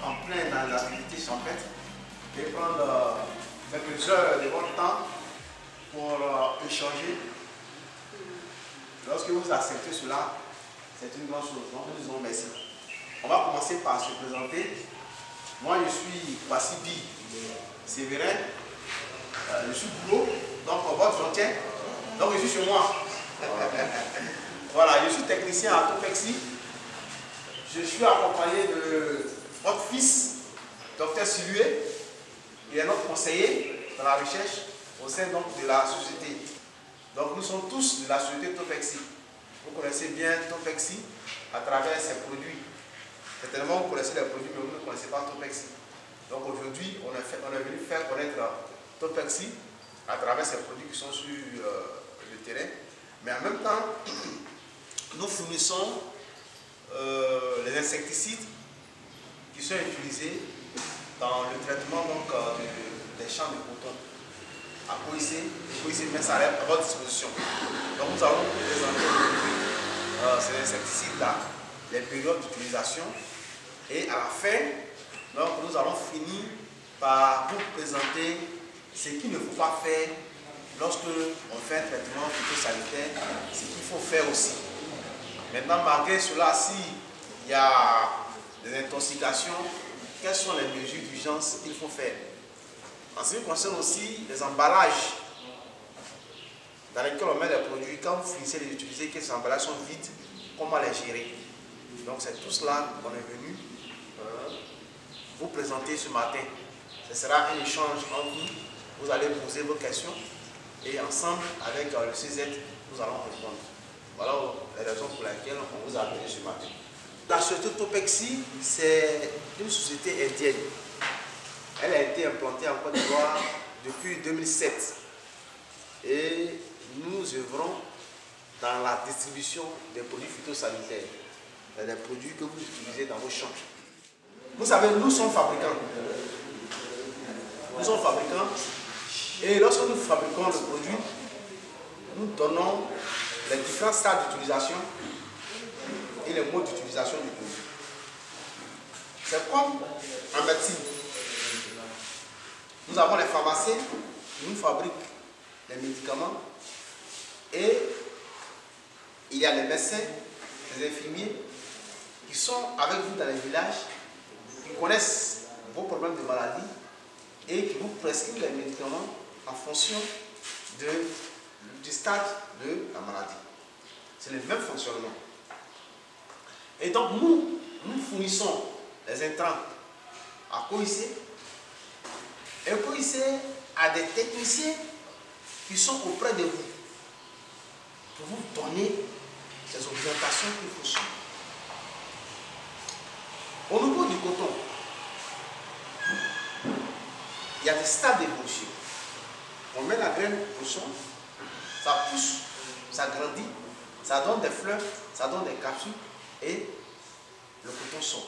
en plein dans l'activité champêtre et prendre quelques heures de votre temps pour échanger. Lorsque vous acceptez cela, c'est une grande chose. Donc nous disons merci. On va commencer par se présenter. Moi je suis Bassibi Sévérin, je suis boulot, donc votre entretien. Donc je suis chez moi. Voilà, je suis technicien à Topexi. Je suis accompagné de votre fils, Dr Silué. Il est notre conseiller dans la recherche au sein donc, de la société. Donc nous sommes tous de la société Topexi. Vous connaissez bien Topexi à travers ses produits. Certainement vous connaissez les produits, mais vous ne connaissez pas Topexi. Donc aujourd'hui, on est venu faire connaître Topexi à travers ces produits qui sont sur le terrain. Mais en même temps, nous fournissons les insecticides qui sont utilisés dans le traitement donc, des champs de coton. À Koïsé met ça à votre disposition. Donc nous allons vous présenter aujourd'hui ces insecticides-là, les périodes d'utilisation. Et à la fin, donc, nous allons finir par vous présenter ce qu'il ne faut pas faire lorsque on fait un traitement phytosanitaire, ce qu'il faut faire aussi. Maintenant, malgré cela, s'il y a des intoxications, quelles sont les mesures d'urgence qu'il faut faire? En ce qui concerne aussi les emballages dans lesquels on met les produits, quand vous finissez de les utiliser, que ces emballages sont vides, comment les gérer? Donc c'est tout cela qu'on est venu vous présenter ce matin. Ce sera un échange entre nous. Vous allez poser vos questions et ensemble avec le CZ, nous allons répondre. Voilà les raisons pour lesquelles on vous a appelé ce matin. La société Topexi, c'est une société indienne. Elle a été implantée en Côte d'Ivoire depuis 2007. Et nous œuvrons dans la distribution des produits phytosanitaires, des produits que vous utilisez dans vos champs. Vous savez, nous sommes fabricants. Nous sommes fabricants. Et lorsque nous fabriquons le produit, nous donnons les différents stades d'utilisation et les modes d'utilisation du produit. C'est comme en médecine. Nous avons les pharmaciens qui nous fabriquent les médicaments et il y a les médecins, les infirmiers qui sont avec vous dans les villages, qui connaissent vos problèmes de maladie et qui vous prescrivent les médicaments en fonction du stade de la maladie. C'est le même fonctionnement. Et donc nous fournissons les intrants à Koïsé. Et Koïsé a des techniciens qui sont auprès de vous pour vous donner ces orientations qu'il faut suivre. Au niveau du coton, il y a des stades d'évolution. On met la graine au champ, ça pousse, ça grandit, ça donne des fleurs, ça donne des capsules et le coton sort.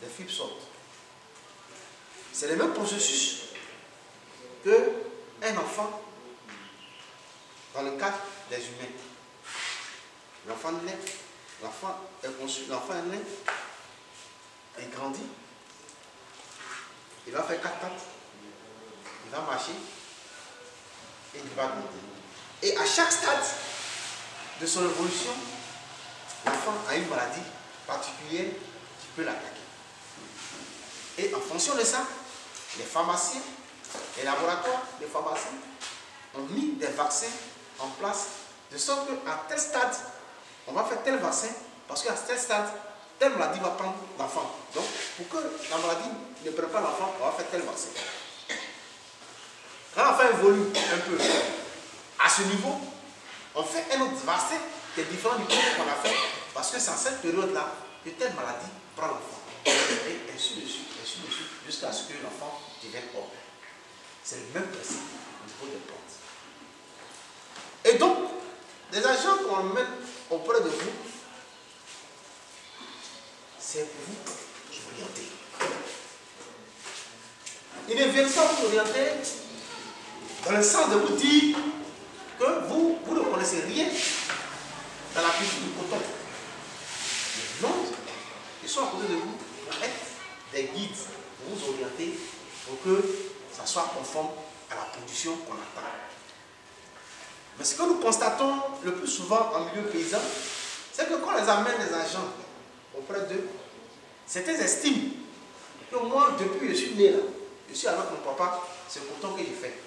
Les fibres sortent. C'est le même processus qu'un enfant dans le cadre des humains. L'enfant naît, l'enfant est conçu, l'enfant est né, il grandit, il va faire 4 pattes, il va marcher et il va grandir. Et à chaque stade de son évolution, l'enfant a une maladie particulière qui peut l'attaquer. Et en fonction de ça, les pharmaciens, les laboratoires, les pharmaciens ont mis des vaccins en place de sorte qu'à tel stade, on va faire tel vaccin parce qu'à tel stade, telle maladie va prendre l'enfant. Donc, pour que la maladie ne prenne pas l'enfant, on va faire tel vaccin. Quand l'enfant évolue un peu à ce niveau, on fait un autre vaccin qui est différent du qu'on a fait parce que c'est en cette période-là que telle maladie prend l'enfant. Et ainsi de suite, jusqu'à ce que l'enfant devienne homme. C'est le même principe au niveau des plantes. Et donc, les agents qu'on met auprès de vous, c'est pour vous orienter. Ils ne viennent pas vous orienter dans le sens de vous dire que vous ne connaissez rien dans la culture du coton. Non, ils sont à côté de vous pour être des guides pour vous orienter pour que ça soit conforme à la production qu'on attend. Mais ce que nous constatons le plus souvent en milieu paysan, c'est que quand on les amène des agents auprès d'eux, certains estiment que moi, depuis que je suis né là, je suis avec mon papa, c'est le coton que j'ai fait.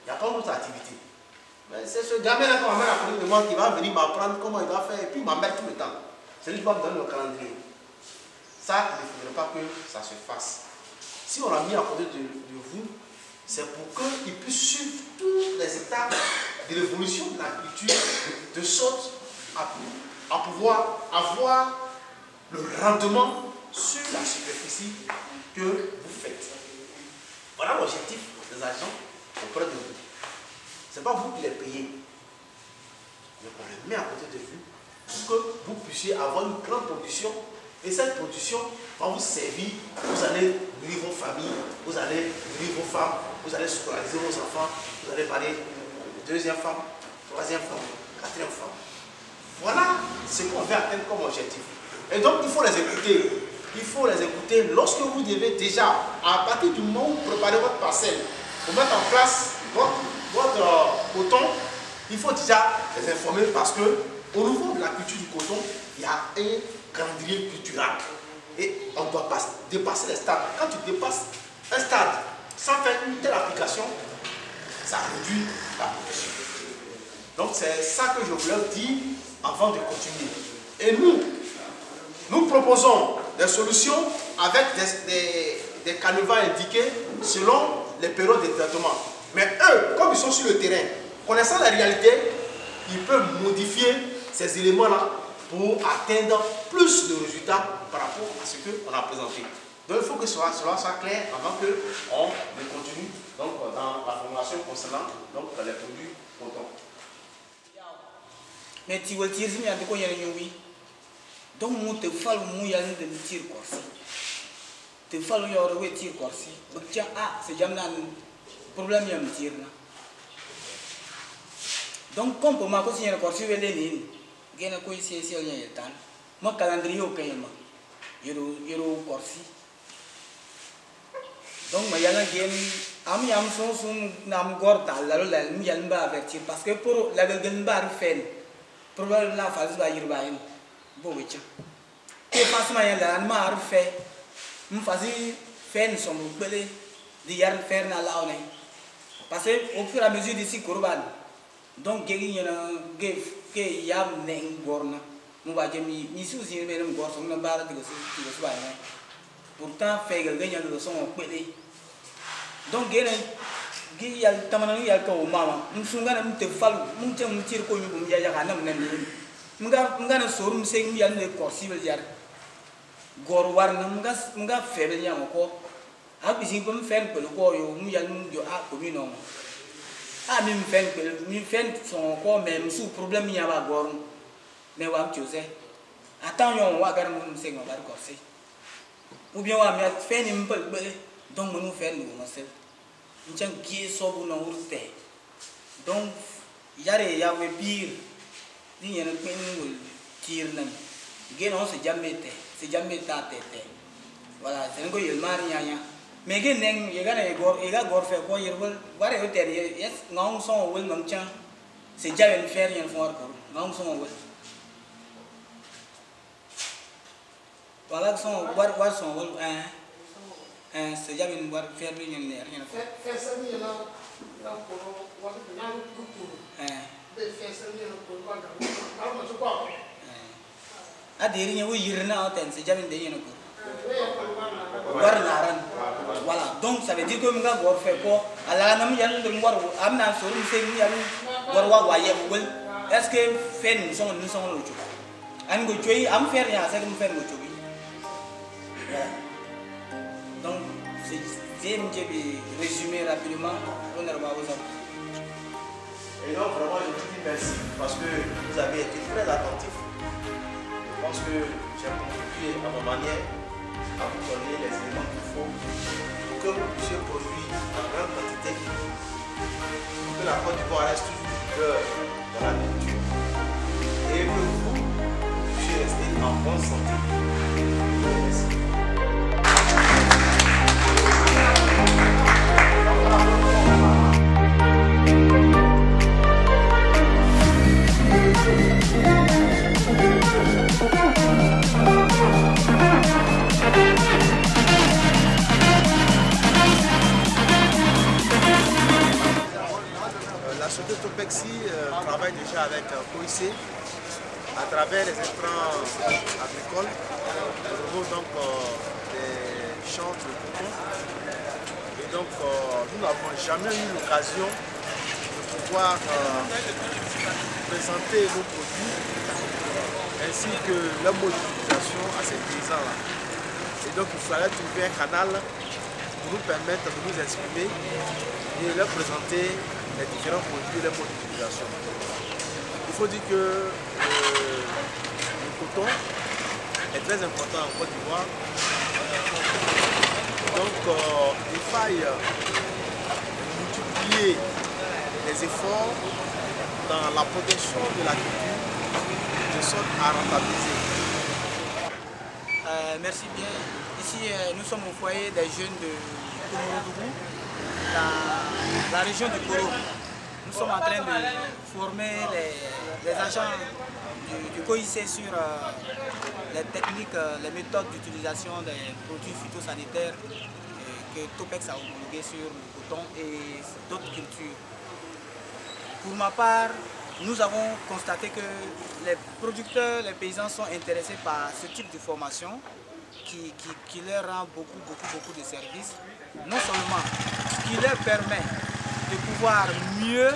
Il n'y a pas d'autre activité. Mais c'est ce gamin-là qu'on m'amène à côté de moi qui va venir m'apprendre comment il doit faire et puis m'embête tout le temps. C'est lui qui va me donner le calendrier. Ça, il ne faudrait pas que ça se fasse. Si on l'a mis à côté de vous, c'est pour qu'il puisse suivre toutes les étapes de l'évolution de la culture, de sorte à pouvoir avoir le rendement sur la superficie que vous faites. Voilà l'objectif des agents auprès de vous. Ce n'est pas vous qui les payez, mais on les met à côté de vous pour que vous puissiez avoir une grande production. Et cette production va vous servir. Vous allez nourrir vos familles, vous allez nourrir vos femmes, vous allez scolariser vos enfants, vous allez parler de deuxième femme, troisième femme, quatrième femme. Voilà ce qu'on veut atteindre comme objectif. Et donc il faut les écouter. Il faut les écouter lorsque vous devez déjà, à partir du moment où vous préparez votre parcelle, pour mettre en place votre coton, il faut déjà les informer parce que au niveau de la culture du coton, il y a un calendrier culturel. Et on ne doit pas dépasser les stades. Quand tu dépasses un stade sans faire une telle application, ça réduit la production. Donc c'est ça que je voulais dire avant de continuer. Et nous proposons des solutions avec des canevas indiqués selon les périodes de traitement. Mais eux, comme ils sont sur le terrain, connaissant la réalité, ils peuvent modifier ces éléments-là pour atteindre plus de résultats par rapport à ce qu'on a présenté. Donc il faut que cela soit clair avant qu'on continue donc, dans la formulation concernant donc, les produits coton. Mais tu veux dire que tu as donc tu fais le tir corsi. Tu fais le tir corsi. C'est jamais un problème de tir. Donc comme pour moi, si je corsi, je vais gena ko isi nya tan ma calendrier kayma yero corsi donc ma yana gen am yam sum nam gor dal la mi yan ba avertir parce que pour la gen ba fen problème la phase ba yir ba yin bo wecha et passe ma yan la ma ar fe m fazi fen som bele di yar fer na la on parce que au fur et à mesure d'ici corban donc gegi yana gave que yam neng gorna mu ba jemi mi su si me nem gor som na bara tigo su ba na pourtant fait que gagner le son pele donc gene gi yal tamana ni yal ko mama mu sunga na mu te falu mu te mu tir ko ñu bu ya ya kana mu nem mu nga na soru mu se mu yal ne korsi bel yar gor war na mu nga febe nya ko a bi si ko mu fen pele ko yo mu yal mu yo a ko mi no ah mi fen son quoi même sous problème il y a pas gor mais wa mtioze attends yon wa gar mu se ngo bar corsi ou bien wa mi fen ni mbel donc nous faire nous sel nchang qui so bu no urte donc yare ya we bir ni yana pen ngul tir nan geno se jamme ta tete voilà c'est ngo yel mar nya mais que neng yega gor fait quoi yerbol bare hoter yes ngong son wel mang cha c'est déjà une faire rien faire ko ngong son wel voilà son war son wel c'est déjà une war faire rien rien faire ça ni là ko wa na ku de faire ça ni ko ba ga ma so quoi adiri nya wo yirna ten c'est déjà une de yeno ko voilà donc ça veut dire que nous avons fait quoi alors nous avons le voir amna so nous c'est nous avons voir wa ye wel est-ce que fait nous sommes le jour an go joy am faire ya c'est comme faire go joy donc c'est je vais résumer rapidement on a va vous et donc vraiment je vous dis merci parce que vous avez été très attentifs. Je pense que j'ai contribué à ma manière à vous donner les éléments qu'il faut pour que vous puissiez produire en grande quantité, pour que la Côte d'Ivoire reste toujours dans la culture et que vous puissiez rester en bonne santé. Merci. déjà avec OIC à travers les intrants agricoles au niveau donc, des champs de coton. Et donc nous n'avons jamais eu l'occasion de pouvoir présenter nos produits ainsi que leur mode d'utilisation à ces paysans-là. Et donc il fallait trouver un canal pour nous permettre de nous exprimer et leur présenter les différents produits et les modes d'utilisation. Il faut dire que le coton est très important en Côte d'Ivoire. Donc il faille multiplier les efforts dans la protection de la culture de sorte à rentabiliser. Merci bien. Ici, nous sommes au foyer des jeunes de Komorodougou, la région du Koro. Nous sommes en train de former les agents du COIC sur les techniques, les méthodes d'utilisation des produits phytosanitaires que Topex a homologués sur le coton et d'autres cultures. Pour ma part, nous avons constaté que les producteurs, les paysans sont intéressés par ce type de formation qui leur rend beaucoup de services. Non seulement qui leur permet de pouvoir mieux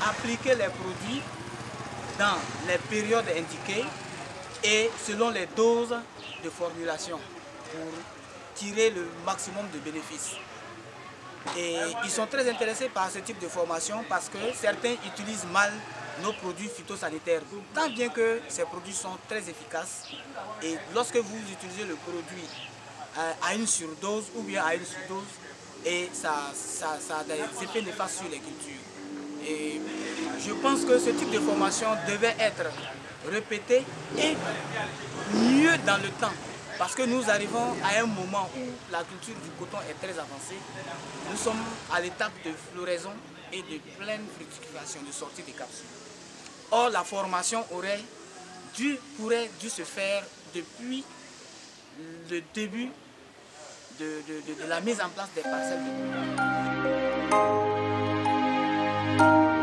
appliquer les produits dans les périodes indiquées et selon les doses de formulation pour tirer le maximum de bénéfices. Et ils sont très intéressés par ce type de formation parce que certains utilisent mal nos produits phytosanitaires, tant bien que ces produits sont très efficaces. Et lorsque vous utilisez le produit à une surdose ou bien à une sous-dose, et ça a des effets néfastes sur les cultures. Et je pense que ce type de formation devait être répété et mieux dans le temps. Parce que nous arrivons à un moment où la culture du coton est très avancée. Nous sommes à l'étape de floraison et de pleine fructification, de sortie des capsules. Or, la formation pourrait dû se faire depuis le début de la mise en place des parcelles de coton.